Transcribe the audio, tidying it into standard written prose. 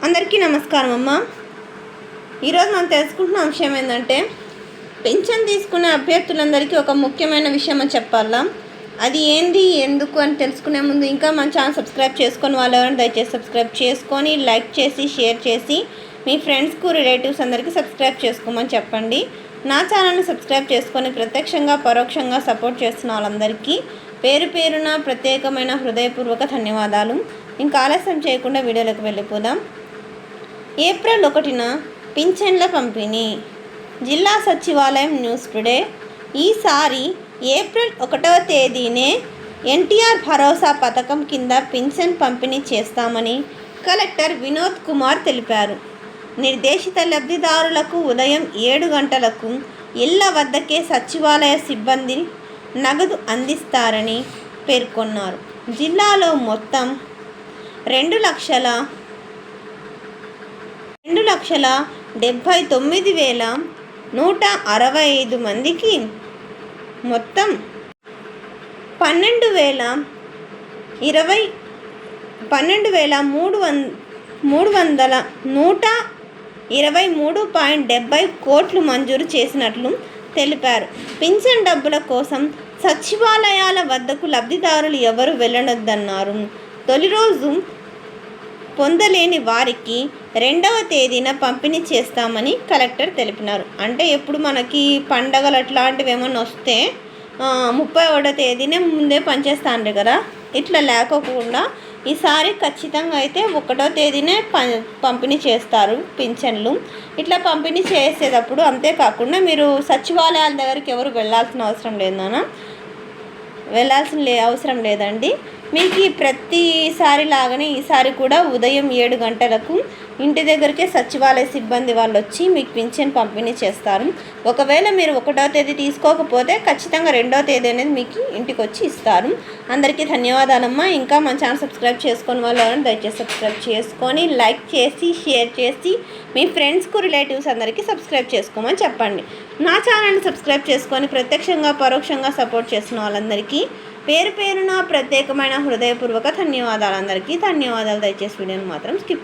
అందరికీ నమస్కారం అమ్మ. ఈరోజు మనం తెలుసుకుంటున్న అంశం ఏంటంటే పెన్షన్ తీసుకునే అభ్యర్థులందరికీ ఒక ముఖ్యమైన విషయం అని చెప్పాలా. అది ఏంది ఎందుకు అని తెలుసుకునే ముందు ఇంకా మన ఛానల్ సబ్స్క్రైబ్ చేసుకొని వాళ్ళు ఎవరైనా దయచేసి సబ్స్క్రైబ్ చేసుకొని లైక్ చేసి షేర్ చేసి మీ ఫ్రెండ్స్కు రిలేటివ్స్ అందరికీ సబ్స్క్రైబ్ చేసుకోమని చెప్పండి. నా ఛానల్ని సబ్స్క్రైబ్ చేసుకొని ప్రత్యక్షంగా పరోక్షంగా సపోర్ట్ చేస్తున్న వాళ్ళందరికీ పేరు పేరున ప్రత్యేకమైన హృదయపూర్వక ధన్యవాదాలు. ఇంకా ఆలస్యం చేయకుండా వీడియోలోకి వెళ్ళిపోదాం. ఏప్రిల్ 1న పింఛన్ల పంపిణీ. జిల్లా సచివాలయం న్యూస్ టుడే. ఈసారి ఏప్రిల్ 1వ తేదీనే ఎన్టీఆర్ భరోసా పథకం కింద పింఛన్ పంపిణీ చేస్తామని కలెక్టర్ వినోద్ కుమార్ తెలిపారు. నిర్దేశిత లబ్ధిదారులకు ఉదయం 7 గంటలకు ఇళ్ల వద్దకే సచివాలయ సిబ్బంది నగదు అందిస్తారని పేర్కొన్నారు. జిల్లాలో మొత్తం 2,79,165 మందికి మొత్తం 12,323.70 కోట్లు మంజూరు చేసినట్లు తెలిపారు. పింఛన్ డబ్బుల కోసం సచివాలయాల వద్దకు లబ్ధిదారులు ఎవరు వెళ్ళనొద్దన్నారు. తొలి రోజు పొందలేని వారికి 2వ తేదీన పంపిణీ చేస్తామని కలెక్టర్ తెలిపినారు. అంటే ఎప్పుడు మనకి పండగలు అట్లాంటివి ఏమన్నా వస్తే 31వ తేదీనే ముందే పనిచేస్తాండ్రు కదా, ఇట్లా లేకోకుండా ఈసారి ఖచ్చితంగా అయితే 1వ తేదీనే పంపిణీ చేస్తారు పింఛన్లు. ఇట్లా పంపిణీ చేసేటప్పుడు అంతేకాకుండా మీరు సచివాలయాల దగ్గరికి ఎవరు వెళ్ళాల్సిన అవసరం లేదండి. మీకు ప్రతిసారి లాగానే ఈసారి కూడా ఉదయం 7 గంటలకు ఇంటి దగ్గరికే సచివాలయ సిబ్బంది వాళ్ళు వచ్చి మీకు పింఛన్ పంపిణీ చేస్తారు. ఒకవేళ మీరు 1వ తేదీ తీసుకోకపోతే ఖచ్చితంగా 2వ తేదీ అనేది మీకు ఇంటికి వచ్చి ఇస్తారు. అందరికీ ధన్యవాదాలమ్మా. ఇంకా మన ఛానల్ సబ్స్క్రైబ్ చేసుకొని వాళ్ళు ఎవరైనా దయచేసి సబ్స్క్రైబ్ చేసుకొని లైక్ చేసి షేర్ చేసి మీ ఫ్రెండ్స్కు రిలేటివ్స్ అందరికీ సబ్స్క్రైబ్ చేసుకోమని చెప్పండి. నా ఛానల్ని సబ్స్క్రైబ్ చేసుకొని ప్రత్యక్షంగా పరోక్షంగా సపోర్ట్ చేస్తున్న వాళ్ళందరికీ పేరు పేరున ప్రత్యేకమైన హృదయపూర్వక ధన్యవాదాలు. అందరికీ ధన్యవాదాలు. దయచేసి వీడియోని మాత్రం స్కిప్